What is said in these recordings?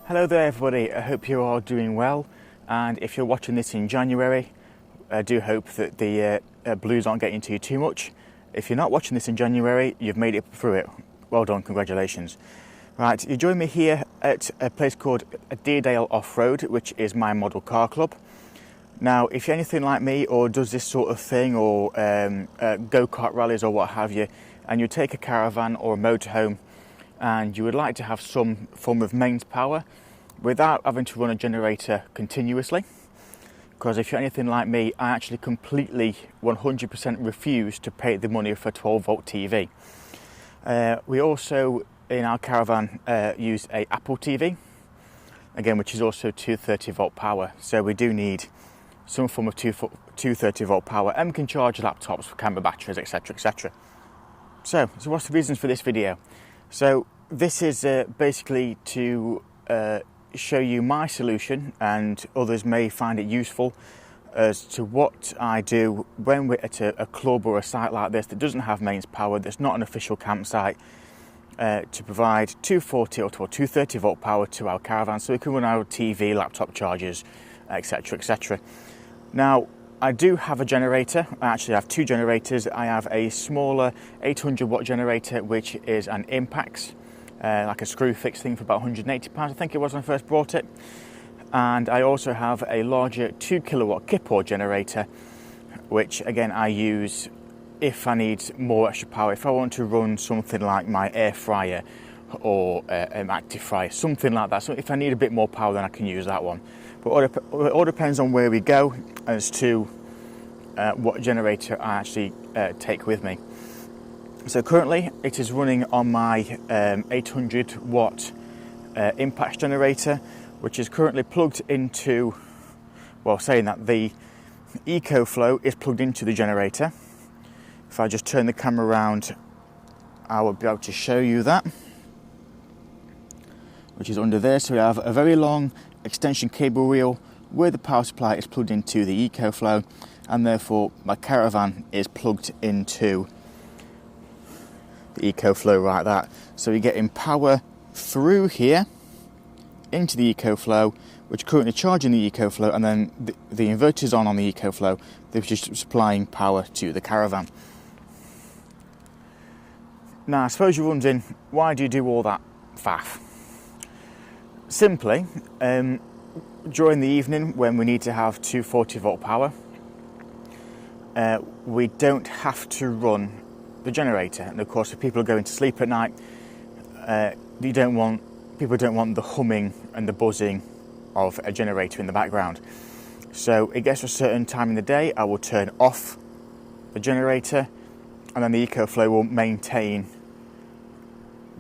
Hello there everybody, I hope you're all doing well, and if you're watching this in January, I do hope that the blues aren't getting to you too much. If you're not watching this in January, you've made it through it. Well done, congratulations. Right, you join me here at a place called Deerdale Off Road, which is my model car club. Now, if you're anything like me or does this sort of thing, or go-kart rallies or what have you, and you take a caravan or a motorhome and you would like to have some form of mains power without having to run a generator continuously, because if you're anything like me, I actually completely 100% refuse to pay the money for a 12-volt TV. We also in our caravan use a Apple TV, again, which is also 230-volt power, so we do need some form of 230-volt power, and we can charge laptops, camera batteries, etc, etc. So what's the reasons for this video? So this is basically to show you my solution, and others may find it useful, as to what I do when we're at a club or a site like this that doesn't have mains power, that's not an official campsite, to provide 240 or 230 volt power to our caravan so we can run our TV, laptop chargers, etc, etc. Now, I do have a generator. I actually have two generators. I have a smaller 800 watt generator, which is an Impax, like a screw fix thing for about £180, I think it was when I first brought it. And I also have a larger 2 kilowatt Kipor generator, which again I use if I need more extra power. If I want to run something like my air fryer or active fryer, something like that. So if I need a bit more power, then I can use that one. But it all depends on where we go as to what generator I actually take with me. So currently it is running on my 800 watt Impax generator, which is currently plugged into, well, saying that, the EcoFlow is plugged into the generator. If I just turn the camera around, I will be able to show you that, which is under there. So we have a very long extension cable reel where the power supply is plugged into the EcoFlow, and therefore my caravan is plugged into the EcoFlow like that. So we're getting power through here into the EcoFlow, which is currently charging the EcoFlow, and then the inverter's on the EcoFlow, which is supplying power to the caravan. Now, I suppose you're wondering, why do you do all that faff? Simply, during the evening when we need to have 240 volt power, we don't have to run the generator. And of course, if people are going to sleep at night, people don't want the humming and the buzzing of a generator in the background. So it gets to a certain time in the day, I will turn off the generator, and then the EcoFlow will maintain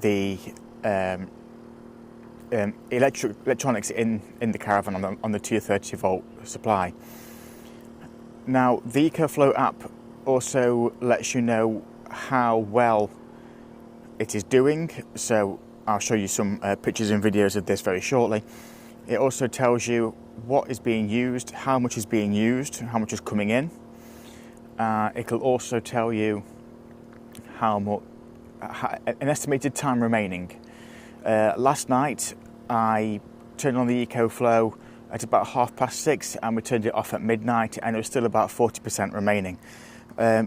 the electronics in the caravan on the 230 volt supply. Now, the EcoFlow app also lets you know how well it is doing, so I'll show you some pictures and videos of this very shortly. It also tells you what is being used, how much is being used, how much is coming in. It will also tell you an estimated time remaining. Last night I turned on the EcoFlow at about 6:30, and we turned it off at midnight, and it was still about 40% remaining.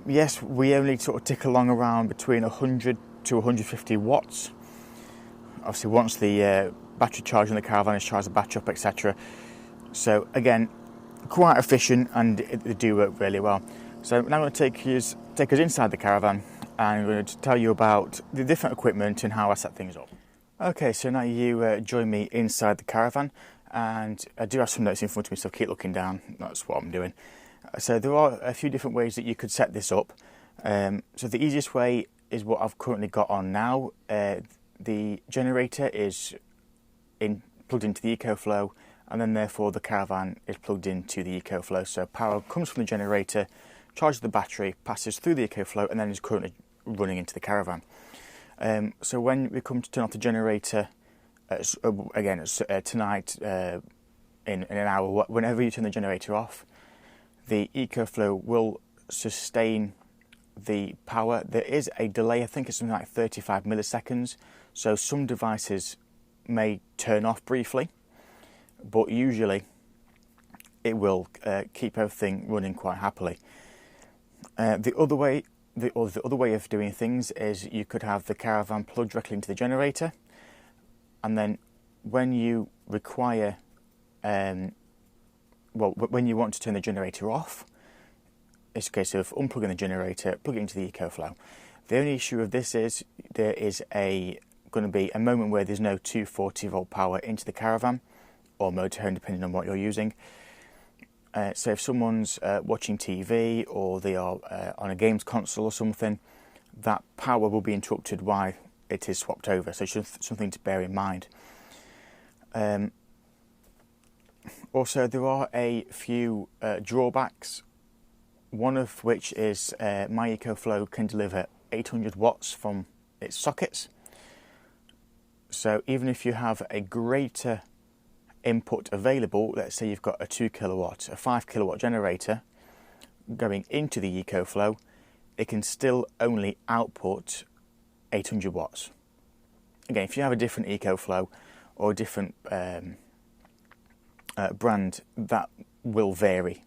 Yes, we only sort of tick along around between 100 to 150 watts. Obviously, once the battery charge in the caravan is charged, the battery up, etc. So again, quite efficient, and they do work really well. So now I'm going to take us inside the caravan, and I'm going to tell you about the different equipment and how I set things up. Okay, so now you join me inside the caravan, and I do have some notes in front of me, so keep looking down. That's what I'm doing. So there are a few different ways that you could set this up. So the easiest way is what I've currently got on now. The generator is plugged into the EcoFlow, and then therefore the caravan is plugged into the EcoFlow. So power comes from the generator, charges the battery, passes through the EcoFlow, and then is currently running into the caravan. So when we come to turn off the generator, again, tonight, in an hour, whenever you turn the generator off, the EcoFlow will sustain the power. There is a delay, I think it's something like 35 milliseconds, so some devices may turn off briefly, but usually it will keep everything running quite happily. The other way of doing things is you could have the caravan plugged directly into the generator, and then when you require, when you want to turn the generator off, it's a case of unplugging the generator, plug it into the EcoFlow. The only issue of this is there is going to be a moment where there's no 240 volt power into the caravan or motorhome, depending on what you're using. So if someone's watching TV or they are on a games console or something, that power will be interrupted while it is swapped over. So it's just something to bear in mind. Also, there are a few drawbacks, one of which is my EcoFlow can deliver 800 watts from its sockets. So even if you have a greater input available, let's say you've got a 2 kilowatt, a 5 kilowatt generator going into the EcoFlow, it can still only output 800 watts. Again, if you have a different EcoFlow or a different brand, that will vary.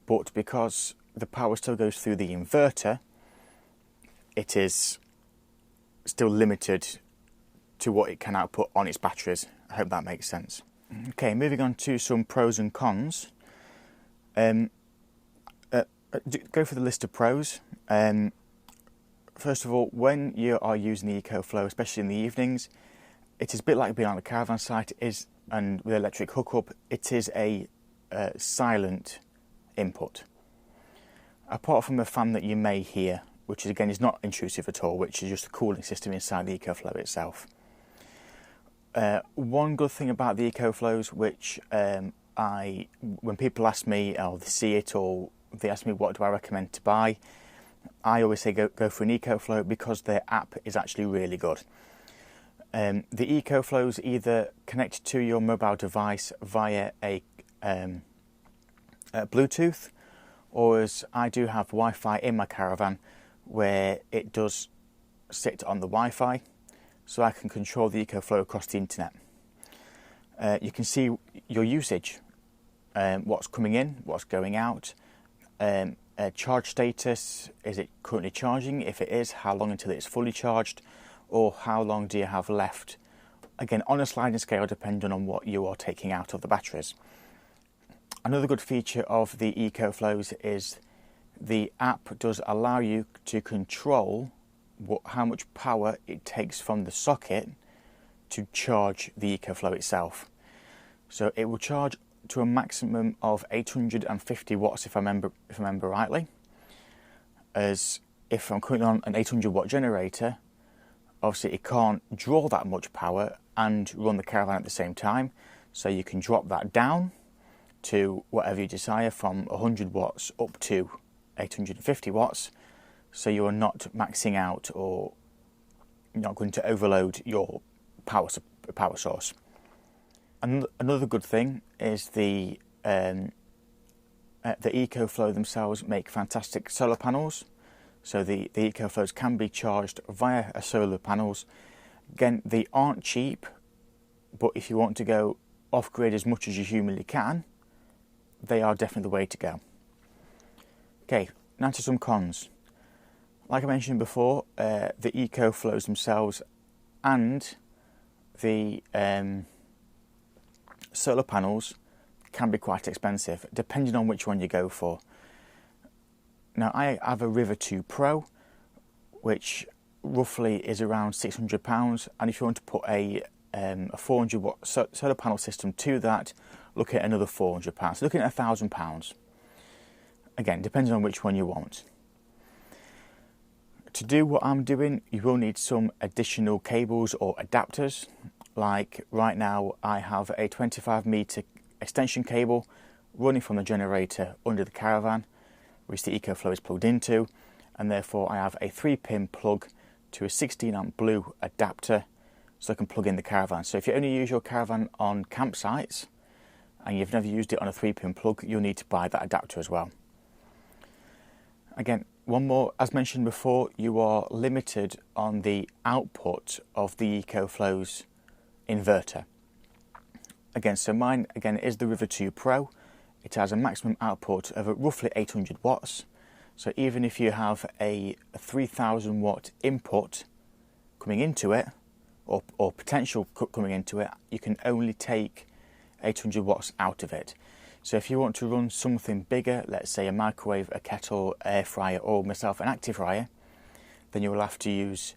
But because the power still goes through the inverter, it is still limited to what it can output on its batteries. I hope that makes sense. Okay, moving on to some pros and cons. Go for the list of pros. First of all, when you are using the EcoFlow, especially in the evenings, it is a bit like being on a caravan site, and with electric hookup, it is a silent input. Apart from the fan that you may hear, which again is not intrusive at all, which is just a cooling system inside the EcoFlow itself. One good thing about the EcoFlows, which when people ask me, or they see it, or they ask me what do I recommend to buy, I always say go for an EcoFlow because their app is actually really good. The EcoFlows either connect to your mobile device via a Bluetooth, or as I do have Wi-Fi in my caravan, where it does sit on the Wi-Fi, so I can control the EcoFlow across the internet. You can see your usage, what's coming in, what's going out, charge status, is it currently charging? If it is, how long until it's fully charged, or how long do you have left? Again, on a sliding scale, depending on what you are taking out of the batteries. Another good feature of the EcoFlows is the app does allow you to control how much power it takes from the socket to charge the EcoFlow itself. So it will charge to a maximum of 850 watts if I remember rightly. As if I'm currently on an 800 watt generator, obviously it can't draw that much power and run the caravan at the same time. So you can drop that down to whatever you desire, from 100 watts up to 850 watts. So you are not maxing out or not going to overload your power source. And another good thing is the EcoFlow themselves make fantastic solar panels. So the EcoFlows can be charged via solar panels. Again, they aren't cheap, but if you want to go off-grid as much as you humanly can, they are definitely the way to go. Okay, now to some cons. Like I mentioned before, the EcoFlows themselves and the solar panels can be quite expensive, depending on which one you go for. Now, I have a River2 Pro, which roughly is around £600, and if you want to put a 400 watt solar panel system to that, look at another £400, looking at £1,000. Again, depending on which one you want. To do what I'm doing, you will need some additional cables or adapters. Like right now, I have a 25 metre extension cable running from the generator under the caravan, which the EcoFlow is plugged into, and therefore I have a 3-pin plug to a 16 amp blue adapter, so I can plug in the caravan. So if you only use your caravan on campsites and you've never used it on a 3-pin plug, you'll need to buy that adapter as well. Again, one more, as mentioned before, you are limited on the output of the EcoFlow's inverter. Again, so mine again is the River2 Pro. It has a maximum output of roughly 800 watts. So even if you have a 3000 watt input coming into it, or potential coming into it, you can only take 800 watts out of it. So if you want to run something bigger, let's say a microwave, a kettle, air fryer, or myself an active fryer, then you will have to use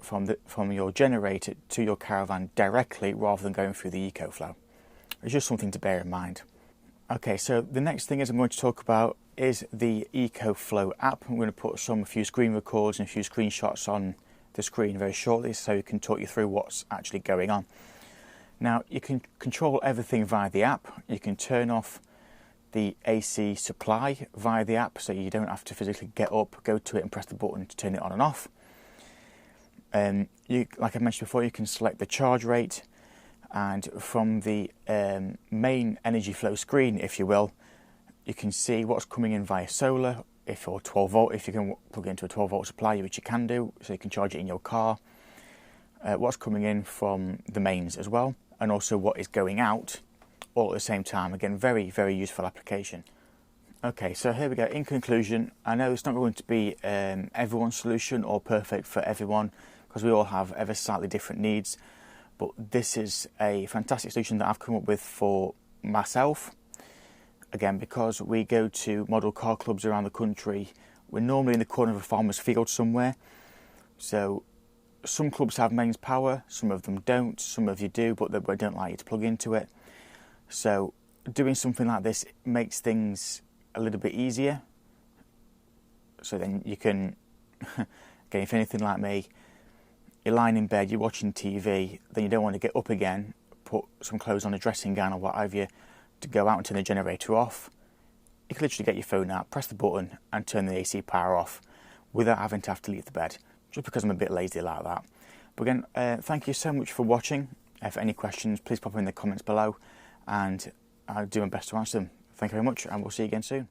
from your generator to your caravan directly rather than going through the EcoFlow. It's just something to bear in mind. Okay, so the next thing I'm going to talk about is the EcoFlow app. I'm going to put a few screen records and a few screenshots on the screen very shortly so you can talk you through what's actually going on. Now, you can control everything via the app. You can turn off the AC supply via the app, so you don't have to physically get up, go to it and press the button to turn it on and off. Like I mentioned before, you can select the charge rate, and from the main energy flow screen, if you will, you can see what's coming in via solar, or 12 volt, if you can plug it into a 12 volt supply, which you can do, so you can charge it in your car. What's coming in from the mains as well, and also what is going out all at the same time. Again, very, very useful application. Okay, so here we go. In conclusion, I know it's not going to be everyone's solution or perfect for everyone, because we all have ever slightly different needs, but this is a fantastic solution that I've come up with for myself. Again, because we go to model car clubs around the country, we're normally in the corner of a farmer's field somewhere. So some clubs have mains power, some of them don't, some of you do, but they don't like you to plug into it. So doing something like this makes things a little bit easier. So then you can, again, if anything like me, you're lying in bed, you're watching TV, then you don't want to get up again, put some clothes on, a dressing gown or what have you, to go out and turn the generator off. You can literally get your phone out, press the button and turn the AC power off without having to leave the bed, just because I'm a bit lazy like that. But again, thank you so much for watching. For any questions, please pop them in the comments below and I'll do my best to answer them. Thank you very much, and we'll see you again soon.